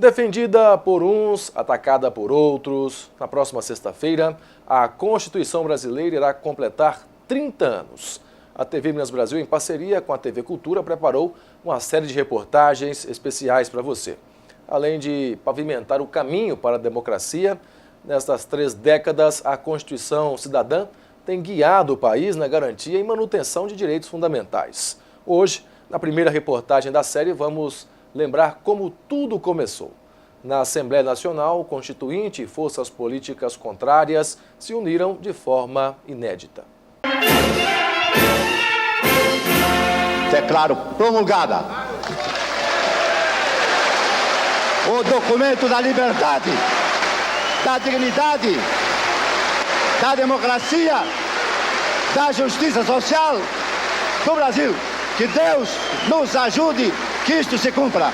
Defendida por uns, atacada por outros, na próxima sexta-feira, a Constituição brasileira irá completar 30 anos. A TV Minas Brasil, em parceria com a TV Cultura, preparou uma série de reportagens especiais para você. Além de pavimentar o caminho para a democracia, nestas 3 décadas, a Constituição Cidadã tem guiado o país na garantia e manutenção de direitos fundamentais. Hoje, na primeira reportagem da série, vamos lembrar como tudo começou. Na Assembleia Nacional, o Constituinte e forças políticas contrárias se uniram de forma inédita. Declaro promulgada o documento da liberdade, da dignidade, da democracia, da justiça social do Brasil. Que Deus nos ajude que isto se cumpra.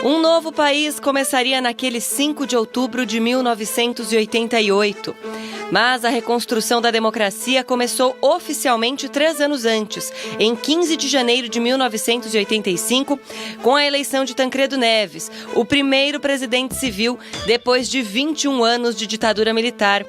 Um novo país começaria naquele 5 de outubro de 1988. Mas a reconstrução da democracia começou oficialmente 3 anos antes, em 15 de janeiro de 1985, com a eleição de Tancredo Neves, o primeiro presidente civil depois de 21 anos de ditadura militar.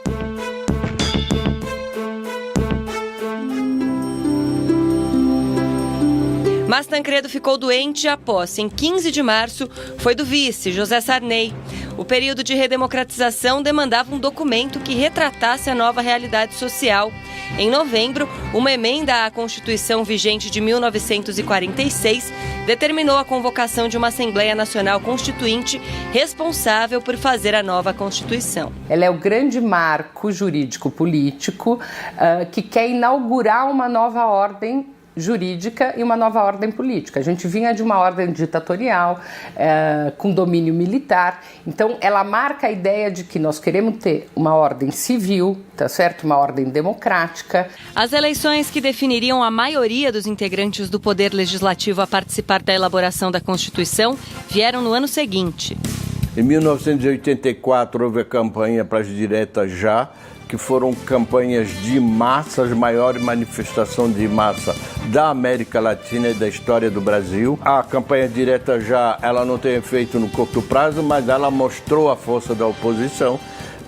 Mas Tancredo ficou doente e a posse, em 15 de março, foi do vice, José Sarney. O período de redemocratização demandava um documento que retratasse a nova realidade social. Em novembro, uma emenda à Constituição vigente de 1946 determinou a convocação de uma Assembleia Nacional Constituinte responsável por fazer a nova Constituição. Ela é o grande marco jurídico-político que quer inaugurar uma nova ordem jurídica e uma nova ordem política. A gente vinha de uma ordem ditatorial, com domínio militar, então ela marca a ideia de que nós queremos ter uma ordem civil, tá certo? Uma ordem democrática. As eleições que definiriam a maioria dos integrantes do Poder Legislativo a participar da elaboração da Constituição vieram no ano seguinte. Em 1984 houve a campanha para as diretas já, que foram campanhas de massa, a maior manifestação de massa da América Latina e da história do Brasil. A campanha direta já, ela não tem efeito no curto prazo, mas ela mostrou a força da oposição.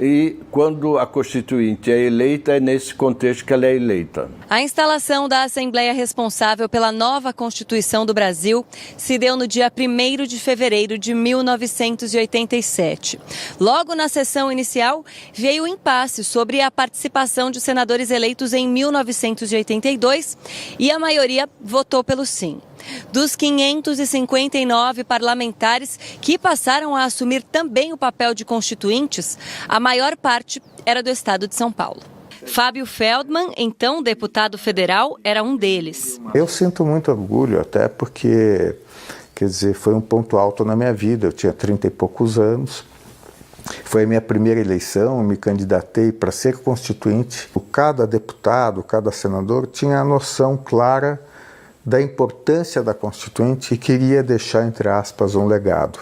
E quando a Constituinte é eleita, é nesse contexto que ela é eleita. A instalação da Assembleia responsável pela nova Constituição do Brasil se deu no dia 1º de fevereiro de 1987. Logo na sessão inicial, veio o impasse sobre a participação de senadores eleitos em 1982 e a maioria votou pelo sim. Dos 559 parlamentares que passaram a assumir também o papel de constituintes, a maior parte era do estado de São Paulo. Fábio Feldman, então deputado federal, era um deles. Eu sinto muito orgulho, até porque, foi um ponto alto na minha vida. Eu tinha 30 e poucos anos. Foi a minha primeira eleição, eu me candidatei para ser constituinte. Cada deputado, cada senador tinha a noção clara da importância da Constituinte e queria deixar, entre aspas, um legado.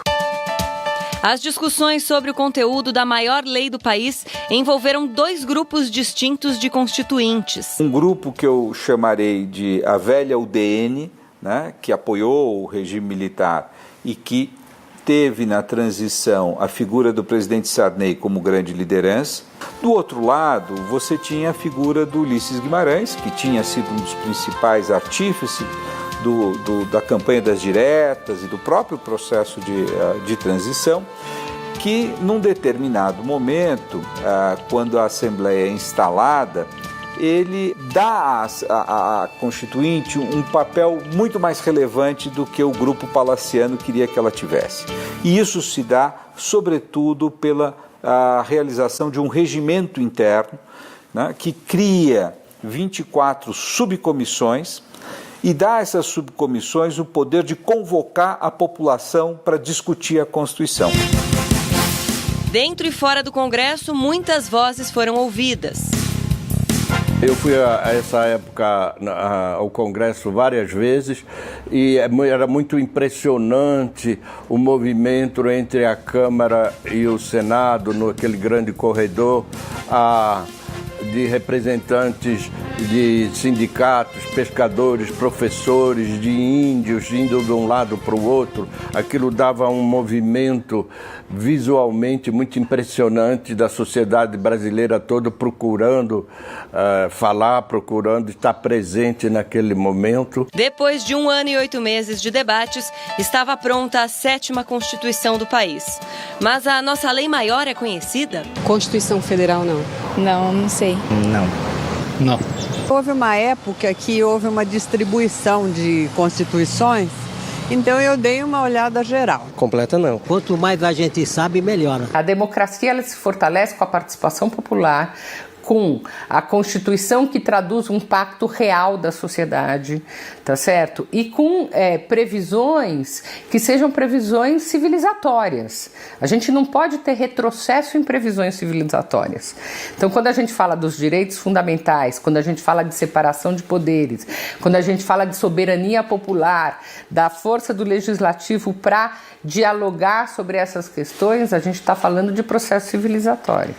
As discussões sobre o conteúdo da maior lei do país envolveram 2 grupos distintos de constituintes. Um grupo que eu chamarei de a velha UDN, né, que apoiou o regime militar e que teve na transição a figura do presidente Sarney como grande liderança. Do outro lado, você tinha a figura do Ulisses Guimarães, que tinha sido um dos principais artífices da campanha das diretas e do próprio processo de transição, que num determinado momento, quando a Assembleia é instalada, ele dá à Constituinte um papel muito mais relevante do que o grupo palaciano queria que ela tivesse. E isso se dá, sobretudo, pela realização de um regimento interno, né, que cria 24 subcomissões e dá a essas subcomissões o poder de convocar a população para discutir a Constituição. Dentro e fora do Congresso, muitas vozes foram ouvidas. Eu fui a essa época ao Congresso várias vezes e era muito impressionante o movimento entre a Câmara e o Senado, naquele grande corredor, a de representantes de sindicatos, pescadores, professores, de índios indo de um lado para o outro. Aquilo dava um movimento visualmente muito impressionante da sociedade brasileira toda procurando falar, procurando estar presente naquele momento. Depois de 1 ano e 8 meses de debates, estava pronta a 7ª Constituição do país. Mas a nossa lei maior é conhecida? Constituição Federal, não. Não sei. Não. Houve uma época que houve uma distribuição de constituições, então eu dei uma olhada geral. Completa não. Quanto mais a gente sabe, melhor. A democracia ela se fortalece com a participação popular, com a Constituição que traduz um pacto real da sociedade, tá certo? E com previsões que sejam previsões civilizatórias. A gente não pode ter retrocesso em previsões civilizatórias. Então, quando a gente fala dos direitos fundamentais, quando a gente fala de separação de poderes, quando a gente fala de soberania popular, da força do legislativo para dialogar sobre essas questões, a gente está falando de processo civilizatório.